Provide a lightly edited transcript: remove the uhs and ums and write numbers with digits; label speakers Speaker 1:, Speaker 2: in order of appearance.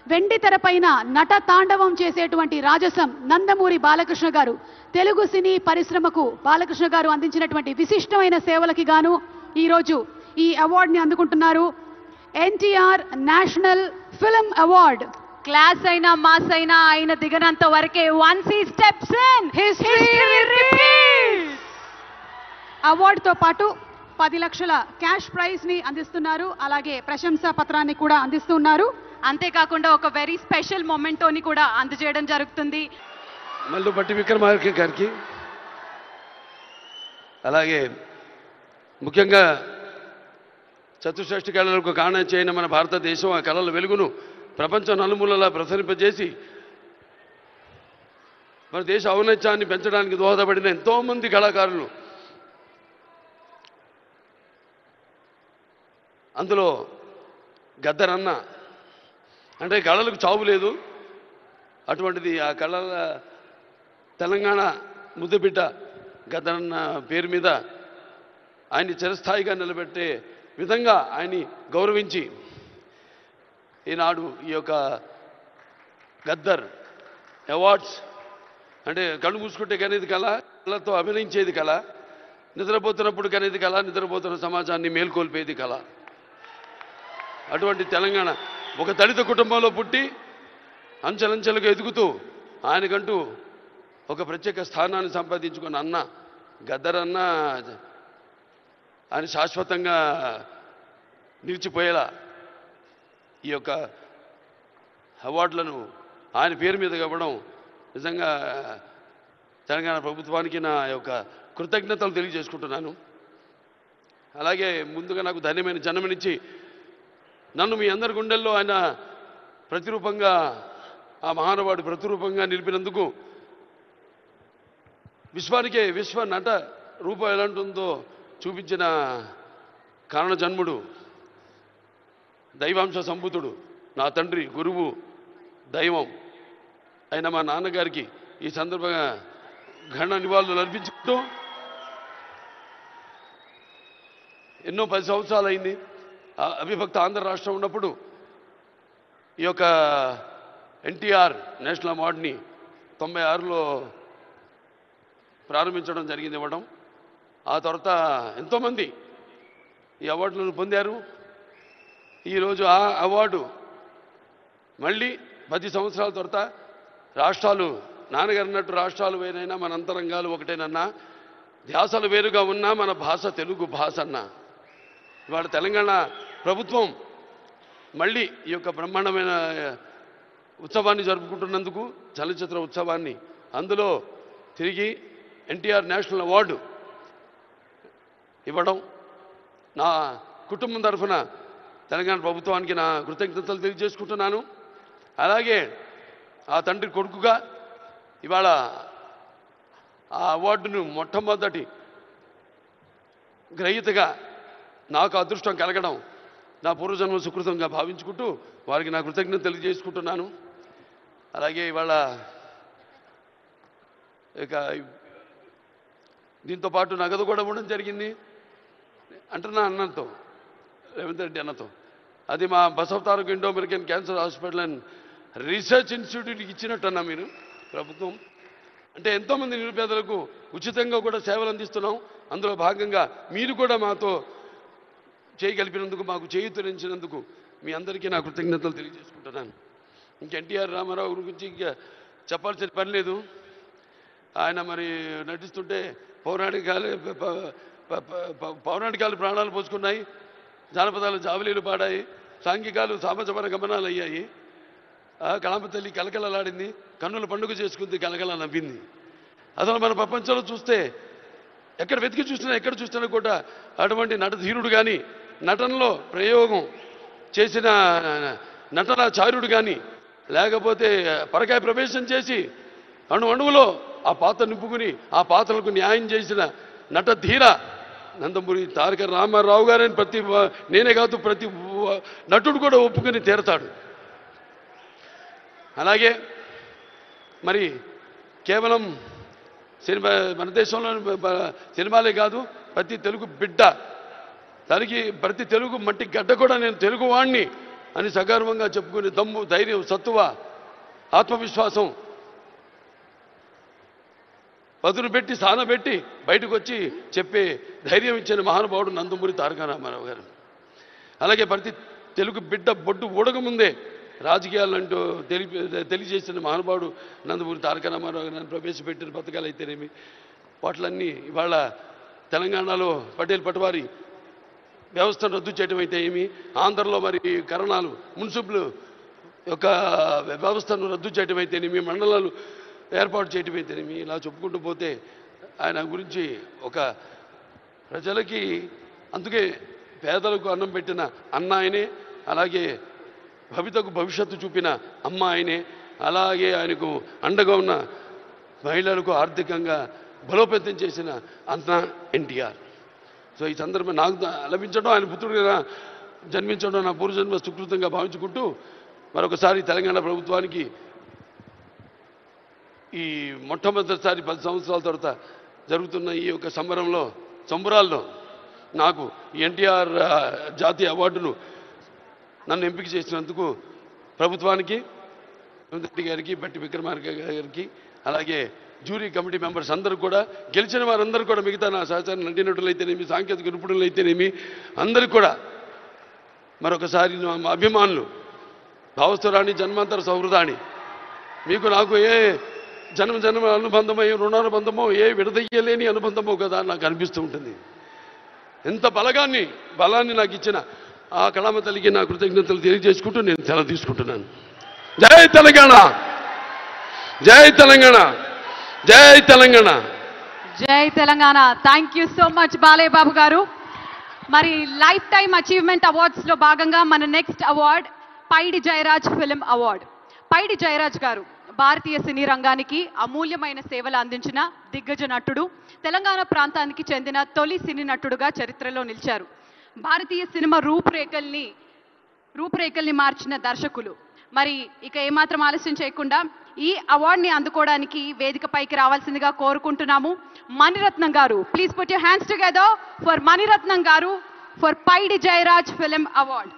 Speaker 1: వెండి తెరపైన నట తాండవం చేసేటువంటి రాజసం నందమూరి బాలకృష్ణ గారు. తెలుగు సినీ పరిశ్రమకు బాలకృష్ణ గారు అందించినటువంటి విశిష్టమైన సేవలకి గాను ఈరోజు ఈ అవార్డుని అందుకుంటున్నారు. NTR national film award.
Speaker 2: Class అయినా మాస్ అయినా ఆయన దిగనంత వరకే once he steps in history repeats.
Speaker 1: అవార్డుతో పాటు 10 లక్షల క్యాష్ ప్రైజ్ ని అందిస్తున్నారు. అలాగే ప్రశంసా పత్రాన్ని కూడా అందిస్తున్నారు.
Speaker 2: అంతేకాకుండా ఒక వెరీ స్పెషల్ మొమెంటోని కూడా అందజేయడం జరుగుతుంది.
Speaker 3: మల్లుపట్టి విక్రమార్క గారికి, అలాగే ముఖ్యంగా చతుశ్రేష్ఠ కళలకు కారణం చేయని మన భారతదేశం ఆ కళల వెలుగును ప్రపంచం నలుమూలలా ప్రసరింపజేసి మన దేశ ఔన్నత్యాన్ని పెంచడానికి దోహదపడిన ఎంతోమంది కళాకారులు, అందులో గద్దరన్న అంటే కళలకు చావు లేదు. అటువంటిది ఆ కళల తెలంగాణ ముద్దుబిడ్డ గద్దరన్న పేరు మీద ఆయన్ని చిరస్థాయిగా నిలబెట్టే విధంగా ఆయన్ని గౌరవించి ఈనాడు ఈ యొక్క గద్దర్ అవార్డ్స్ అంటే కళ్ళు మూసుకుంటే కనేది కళ, కళతో అభినయించేది కళ, నిద్రపోతున్నప్పుడు కనేది కళ, నిద్రపోతున్న సమాజాన్ని మేల్కొల్పేది కళ. అటువంటి తెలంగాణ ఒక దళిత కుటుంబంలో పుట్టి అంచెలంచెలుగా ఎదుగుతూ ఆయనకంటూ ఒక ప్రత్యేక స్థానాన్ని సంపాదించుకున్న అన్న గద్దరన్న ఆయన శాశ్వతంగా నిలిచిపోయేలా ఈ యొక్క అవార్డులను ఆయన పేరు మీద ఇవ్వడం నిజంగా తెలంగాణ ప్రభుత్వానికి నా యొక్క కృతజ్ఞతలు తెలియజేసుకుంటున్నాను. అలాగే ముందుగా నాకు ధన్యమైన జన్మనిచ్చి నన్ను మీ అందరి గుండెల్లో ఆయన ప్రతిరూపంగా, ఆ మహానుభావుడు ప్రతిరూపంగా నిలిపినందుకు, విశ్వానికే విశ్వ నట రూపం ఎలాంటిందో చూపించిన కారణ జన్ముడు, దైవాంశ సంభూతుడు, నా తండ్రి, గురువు, దైవం అయిన మా నాన్నగారికి ఈ సందర్భంగా ఘన నివాళులు అర్పించుకుంటూ, ఎన్నో 10 సంవత్సరాలు అయింది అవిభక్త ఆంధ్ర రాష్ట్రం ఉన్నప్పుడు ఈ యొక్క ఎన్టీఆర్ నేషనల్ అవార్డుని 96లో ప్రారంభించడం జరిగింది, ఇవ్వడం. ఆ తర్వాత ఎంతోమంది ఈ అవార్డులను పొందారు. ఈరోజు ఆ అవార్డు మళ్ళీ 10 సంవత్సరాల తర్వాత రాష్ట్రాలు, నాన్నగారు అన్నట్టు రాష్ట్రాలు వేరైనా మన అంతరంగాలు ఒకటేనన్నా, ధ్యాసలు వేరుగా ఉన్నా మన భాష తెలుగు భాష అన్నా. ఇవాళ తెలంగాణ ప్రభుత్వం మళ్ళీ ఈ యొక్క బ్రహ్మాండమైన ఉత్సవాన్ని జరుపుకుంటున్నందుకు, చలనచిత్ర ఉత్సవాన్ని, అందులో తిరిగి ఎన్టీఆర్ నేషనల్ అవార్డు ఇవ్వడం నా కుటుంబం తరఫున తెలంగాణ ప్రభుత్వానికి నా కృతజ్ఞతలు తెలియజేసుకుంటున్నాను. అలాగే ఆ తండ్రి కొడుకుగా ఇవాళ ఆ అవార్డును మొట్టమొదటి గ్రహీతగా నాకు అదృష్టం కలగడం నా పూర్వజన్మ సుకృతంగా భావించుకుంటూ వారికి నా కృతజ్ఞత తెలియజేసుకుంటున్నాను. అలాగే ఇవాళ ఇక దీంతో పాటు నగదు కూడా ఇవ్వడం జరిగింది అంటున్నా అన్నతో, రేవంత్ రెడ్డి అన్నతో. అది మా Basavataraka Indo American cancer hospital and research ఇన్స్టిట్యూట్కి ఇచ్చినట్టన్నా మీరు ప్రభుత్వం. అంటే ఎంతోమంది నిరుపేదలకు ఉచితంగా కూడా సేవలు అందిస్తున్నాం. అందులో భాగంగా మీరు కూడా మాతో చేయగలిపినందుకు, మాకు చేయూతనించినందుకు మీ అందరికీ నా కృతజ్ఞతలు తెలియజేసుకుంటున్నాను. ఇంక ఎన్టీఆర్ రామారావు గురించి ఇంకా చెప్పాల్సిన పని లేదు. ఆయన మరి నటిస్తుంటే పౌరాణికాలు ప్రాణాలు పోసుకున్నాయి, జానపదాలు జావలీలు పాడాయి, సాంఘికాలు సామజపర గమనాలు అయ్యాయి. కళామ తల్లి కలకలలాడింది, కన్నుల పండుగ చేసుకుంది, కలకల నవ్వింది. అసలు మన ప్రపంచంలో చూస్తే ఎక్కడ వెతికి చూసినా, ఎక్కడ చూసినా కూడా అటువంటి నటధీరుడు కానీ, నటనలో ప్రయోగం చేసిన నటనాచార్యుడు కానీ, లేకపోతే పరకాయ ప్రవేశం చేసి అణువులో ఆ పాత్ర నింపుకుని ఆ పాత్రలకు న్యాయం చేసిన నటధీర నందమూరి తారక రామారావు గారని నేనే కాదు ప్రతి నటుడు కూడా ఒప్పుకుని తీరతాడు. అలాగే మరి కేవలం సినిమా, మన దేశంలో సినిమాలే కాదు, ప్రతి తెలుగు బిడ్డ, దానికి ప్రతి తెలుగు మట్టి గడ్డ కూడా నేను తెలుగువాణ్ణి అని సగర్వంగా చెప్పుకునే దమ్ము, ధైర్యం, సత్తువ, ఆత్మవిశ్వాసం పదును పెట్టి సానబెట్టి బయటకు వచ్చి చెప్పే ధైర్యం ఇచ్చిన మహానుభావుడు నందమూరి తారక రామారావు గారు. అలాగే ప్రతి తెలుగు బిడ్డ బొడ్డు ఊడకముందే రాజకీయాలంటూ తెలియజేసిన మహానుభావుడు నందమూరి తారక రామారావు గారు ప్రవేశపెట్టిన పథకాలు అయితేనేమి, వాటిలన్నీ ఇవాళ తెలంగాణలో పటేల్ పటవారి వ్యవస్థను రద్దు చేయడం అయితే ఏమి, ఆంధ్రలో మరి కరణాలు మున్సిపల్ యొక్క వ్యవస్థను రద్దు చేయడం అయితేనేమి, మండలాలు ఏర్పాటు చేయడం అయితేనేమి, ఇలా చెప్పుకుంటూ పోతే ఆయన గురించి ఒక ప్రజలకి, అందుకే పేదలకు అన్నం పెట్టిన అన్న ఆయనే, అలాగే భవితకు భవిష్యత్తు చూపిన అమ్మ ఆయనే, అలాగే ఆయనకు అండగా ఉన్న మహిళలకు ఆర్థికంగా బలోపేతం చేసిన అన్న ఎన్టీఆర్. సో ఈ సందర్భం నాకు లభించడం, ఆయన పుత్రుడిగా జన్మించడం నా పూర్వజన్మ సుకృతంగా భావించుకుంటూ మరొకసారి తెలంగాణ ప్రభుత్వానికి ఈ మొట్టమొదటిసారి 10 సంవత్సరాల తర్వాత జరుగుతున్న ఈ యొక్క సంబరాల్లో నాకు ఎన్టీఆర్ జాతీయ అవార్డును నన్ను ఎంపిక చేసినందుకు ప్రభుత్వానికి, రెడ్డి గారికి, బట్టి విక్రమార్క గారికి, అలాగే జ్యూరీ కమిటీ మెంబర్స్ అందరూ కూడా, గెలిచిన వారందరూ కూడా, మిగతా నా సహచార నటీనటులైతేనేమి, సాంకేతిక నిపుణులైతేనేమి, అందరికీ కూడా మరొకసారి మా అభిమానులు, భావస్థురాణి జన్మాంతర సౌహృదాన్ని, మీకు నాకు ఏ జన్మ అనుబంధమో, ఏ రుణానుబంధమో, ఏ విడదయ్యలేని అనుబంధమో కదా నాకు అనిపిస్తూ ఉంటుంది. ఎంత బలాన్ని నాకు ఇచ్చిన ఆ కళామ తల్లికి నా కృతజ్ఞతలు తెలియజేసుకుంటూ నేను సెలవు తీసుకుంటున్నాను. జై తెలంగాణ, జై తెలంగాణ, జై తెలంగాణ,
Speaker 2: జై Telangana. Thank you so much Balayya Babu గారు. మరి లైఫ్ టైమ్ అచీవ్మెంట్ అవార్డ్స్ లో భాగంగా మన next award Paidi Jayaraj film award. Paidi Jayaraj గారు భారతీయ సినీ రంగానికి అమూల్యమైన సేవలు అందించిన దిగ్గజ నటుడు, తెలంగాణ ప్రాంతానికి చెందిన తొలి సినీ నటుడుగా చరిత్రలో నిలిచారు. భారతీయ సినిమా రూపురేఖల్ని మార్చిన దర్శకులు. మరి ఇక ఏమాత్రం ఆలస్యం చేయకుండా ఈ అవార్డుని అందుకోవడానికి వేదికపైకి రావాల్సిందిగా కోరుకుంటున్నాము. మణిరత్నం గారు, please put your hands together for Mani Ratnam గారు for Paidi Jayaraj film award.